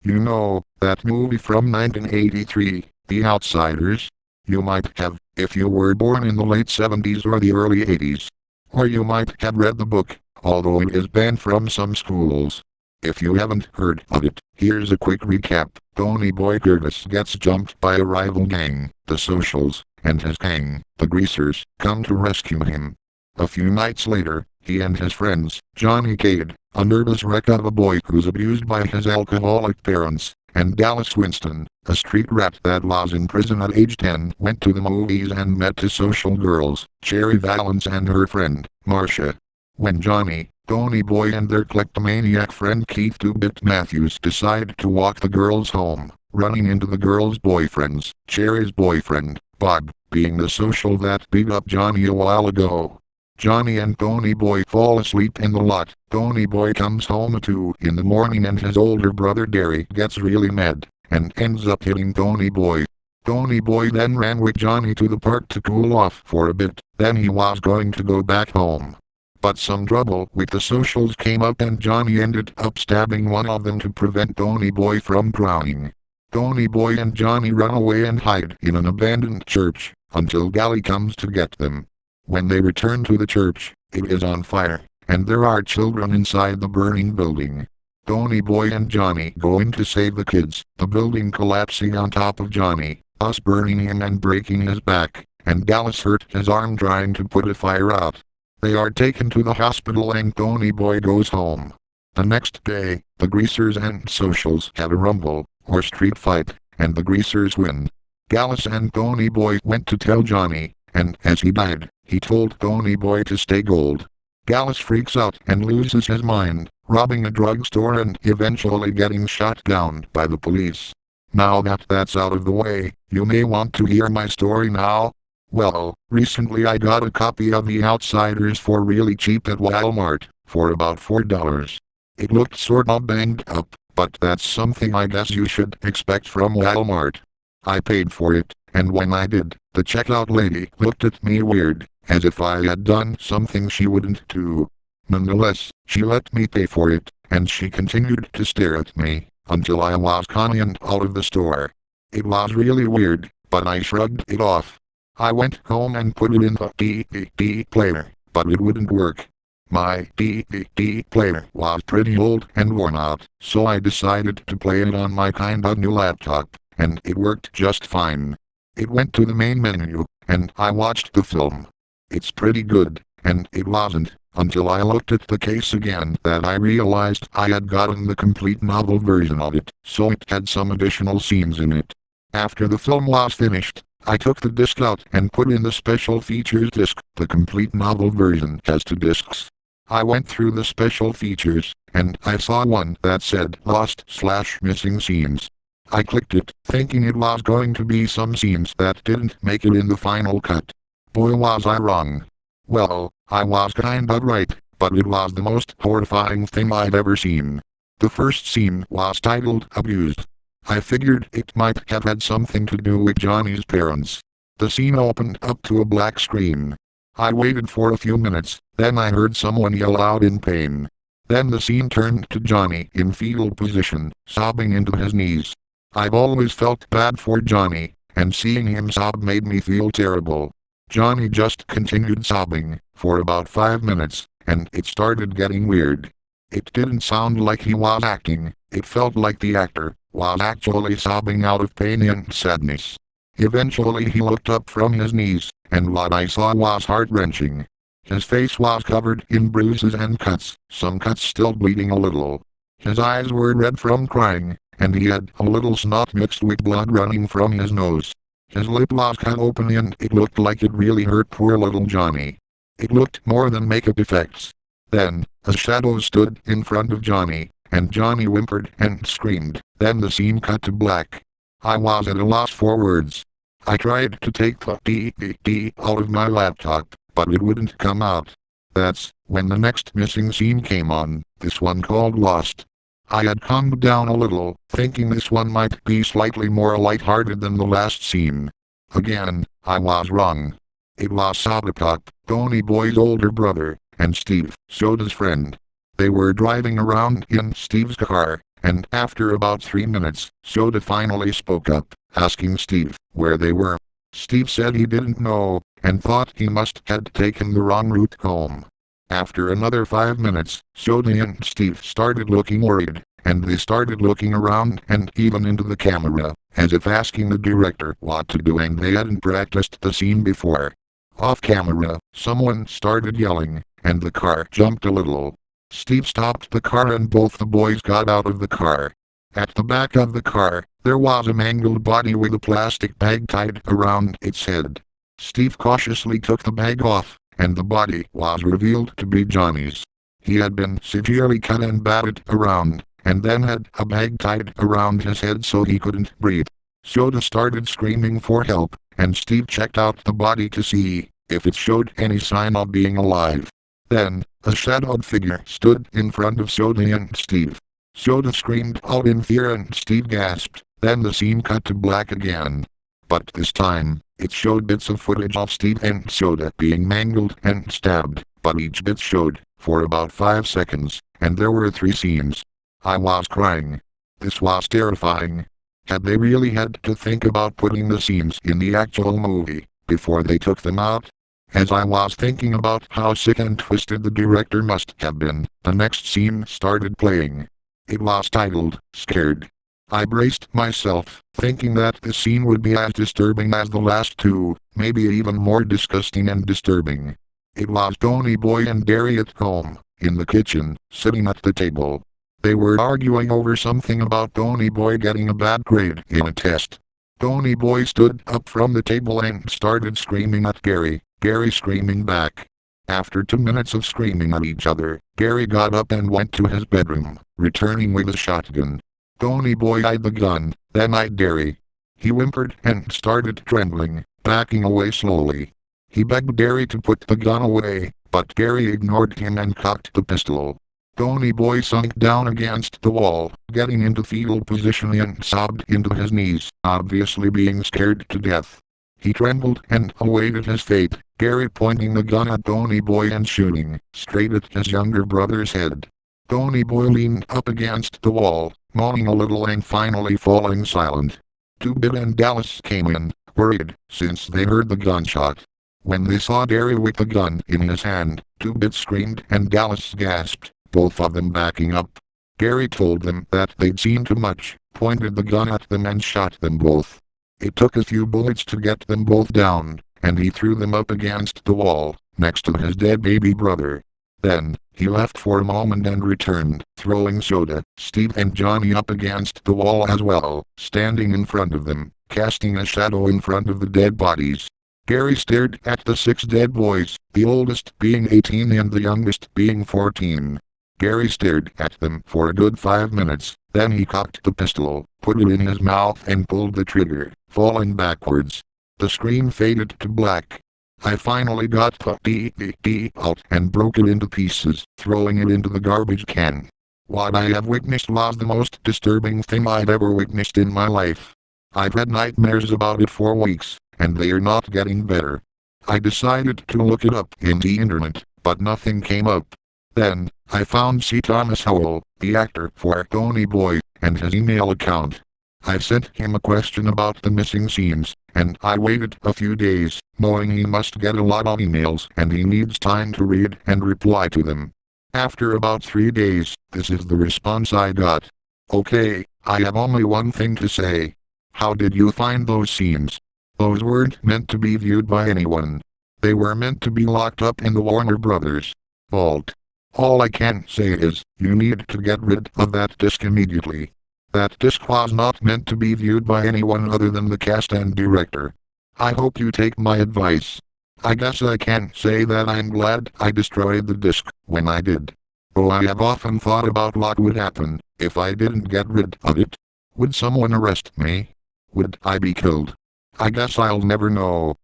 You know, that movie from 1983, The Outsiders? You might have, if you were born in the late 70s or the early 80s. Or you might have read the book, although it is banned from some schools. If you haven't heard of it, here's a quick recap. Tony Boy Curtis gets jumped by a rival gang, the Socials, and his gang, the Greasers, come to rescue him. A few nights later, he and his friends, Johnny Cade, a nervous wreck of a boy who's abused by his alcoholic parents, and Dallas Winston, a street rat that was in prison at age 10, went to the movies and met two social girls, Cherry Valance and her friend, Marcia. When Johnny, Tony Boy and their kleptomaniac friend Keith Two-Bit Matthews decide to walk the girls home, running into the girls' boyfriends, Cherry's boyfriend, Bob, being the social that beat up Johnny a while ago. Johnny and Tony Boy fall asleep in the lot. Tony Boy comes home at 2 in the morning and his older brother Derry gets really mad, and ends up hitting Tony Boy. Tony Boy then ran with Johnny to the park to cool off for a bit, then he was going to go back home. But some trouble with the Socials came up and Johnny ended up stabbing one of them to prevent Tony Boy from drowning. Tony Boy and Johnny run away and hide in an abandoned church, until Gally comes to get them. When they return to the church, it is on fire, and there are children inside the burning building. Tony Boy and Johnny go in to save the kids, the building collapsing on top of Johnny, us burning him and breaking his back, and Dallas hurt his arm trying to put a fire out. They are taken to the hospital and Tony Boy goes home. The next day, the Greasers and Socials have a rumble, or street fight, and the Greasers win. Dallas and Tony Boy went to tell Johnny, and as he died, he told Tony Boy to stay gold. Dallas freaks out and loses his mind, robbing a drugstore and eventually getting shot down by the police. Now that that's out of the way, you may want to hear my story now. Well, recently I got a copy of The Outsiders for really cheap at Walmart, for about $4. It looked sort of banged up, but that's something I guess you should expect from Walmart. I paid for it, and when I did, the checkout lady looked at me weird, as if I had done something she wouldn't do. Nonetheless, she let me pay for it, and she continued to stare at me, until I was conned out of the store. It was really weird, but I shrugged it off. I went home and put it in the DVD player, but it wouldn't work. My DVD player was pretty old and worn out, so I decided to play it on my kinda new laptop, and it worked just fine. It went to the main menu, and I watched the film. It's pretty good, and it wasn't, until I looked at the case again, that I realized I had gotten the complete novel version of it, so it had some additional scenes in it. After the film was finished, I took the disc out and put in the special features disc. The complete novel version has 2 discs. I went through the special features, and I saw one that said Lost/Missing Scenes. I clicked it, thinking it was going to be some scenes that didn't make it in the final cut. Boy was I wrong. Well, I was kinda right, but it was the most horrifying thing I've ever seen. The first scene was titled Abused. I figured it might have had something to do with Johnny's parents. The scene opened up to a black screen. I waited for a few minutes, then I heard someone yell out in pain. Then the scene turned to Johnny in fetal position, sobbing into his knees. I've always felt bad for Johnny, and seeing him sob made me feel terrible. Johnny just continued sobbing, for about 5 minutes, and it started getting weird. It didn't sound like he was acting, it felt like the actor was actually sobbing out of pain and sadness. Eventually he looked up from his knees, and what I saw was heart-wrenching. His face was covered in bruises and cuts, some cuts still bleeding a little. His eyes were red from crying, and he had a little snot mixed with blood running from his nose. His lip was cut open and it looked like it really hurt poor little Johnny. It looked more than makeup effects. Then, a shadow stood in front of Johnny, and Johnny whimpered and screamed. Then the scene cut to black. I was at a loss for words. I tried to take the DVD out of my laptop, but it wouldn't come out. That's when the next missing scene came on, this one called Lost. I had calmed down a little, thinking this one might be slightly more lighthearted than the last scene. Again, I was wrong. It was Sobopop, Tony Boy's older brother, and Steve, Soda's friend. They were driving around in Steve's car, and after about 3 minutes, Soda finally spoke up, asking Steve where they were. Steve said he didn't know, and thought he must had taken the wrong route home. After another 5 minutes, Soda and Steve started looking worried, and they started looking around and even into the camera, as if asking the director what to do, and they hadn't practiced the scene before. Off camera, someone started yelling, and the car jumped a little. Steve stopped the car and both the boys got out of the car. At the back of the car, there was a mangled body with a plastic bag tied around its head. Steve cautiously took the bag off, and the body was revealed to be Johnny's. He had been severely cut and battered around, and then had a bag tied around his head so he couldn't breathe. Soda started screaming for help, and Steve checked out the body to see if it showed any sign of being alive. Then, a shadowed figure stood in front of Soda and Steve. Soda screamed out in fear and Steve gasped. Then the scene cut to black again. But this time, it showed bits of footage of Steve and Soda being mangled and stabbed, but each bit showed for about 5 seconds, and there were 3 scenes. I was crying. This was terrifying. Had they really had to think about putting the scenes in the actual movie before they took them out? As I was thinking about how sick and twisted the director must have been, the next scene started playing. It was titled, Scared. I braced myself, thinking that this scene would be as disturbing as the last 2, maybe even more disgusting and disturbing. It was Tony Boy and Gary at home, in the kitchen, sitting at the table. They were arguing over something about Tony Boy getting a bad grade in a test. Tony Boy stood up from the table and started screaming at Gary, Gary screaming back. After 2 minutes of screaming at each other, Gary got up and went to his bedroom, returning with a shotgun. Tony Boy eyed the gun, then eyed Gary. He whimpered and started trembling, backing away slowly. He begged Gary to put the gun away, but Gary ignored him and cocked the pistol. Tony Boy sunk down against the wall, getting into fetal position and sobbed into his knees, obviously being scared to death. He trembled and awaited his fate, Gary pointing the gun at Tony Boy and shooting straight at his younger brother's head. Tony Boy leaned up against the wall, moaning a little and finally falling silent. 2-Bit and Dallas came in, worried, since they heard the gunshot. When they saw Gary with the gun in his hand, 2-Bit screamed and Dallas gasped, both of them backing up. Gary told them that they'd seen too much, pointed the gun at them and shot them both. It took a few bullets to get them both down, and he threw them up against the wall, next to his dead baby brother. Then, he left for a moment and returned, throwing Soda, Steve and Johnny up against the wall as well, standing in front of them, casting a shadow in front of the dead bodies. Gary stared at the 6 dead boys, the oldest being 18 and the youngest being 14. Gary stared at them for a good 5 minutes, then he cocked the pistol, put it in his mouth and pulled the trigger, falling backwards. The screen faded to black. I finally got the DVD out and broke it into pieces, throwing it into the garbage can. What I have witnessed was the most disturbing thing I've ever witnessed in my life. I've had nightmares about it for weeks, and they are not getting better. I decided to look it up in the internet, but nothing came up. Then, I found C. Thomas Howell, the actor for Tony Boy, and his email account. I sent him a question about the missing scenes, and I waited a few days, knowing he must get a lot of emails and he needs time to read and reply to them. After about 3 days, this is the response I got. Okay, I have only one thing to say. How did you find those scenes? Those weren't meant to be viewed by anyone. They were meant to be locked up in the Warner Brothers vault. All I can say is, you need to get rid of that disc immediately. That disc was not meant to be viewed by anyone other than the cast and director. I hope you take my advice. I guess I can say that I'm glad I destroyed the disc when I did. Oh, I have often thought about what would happen if I didn't get rid of it. Would someone arrest me? Would I be killed? I guess I'll never know.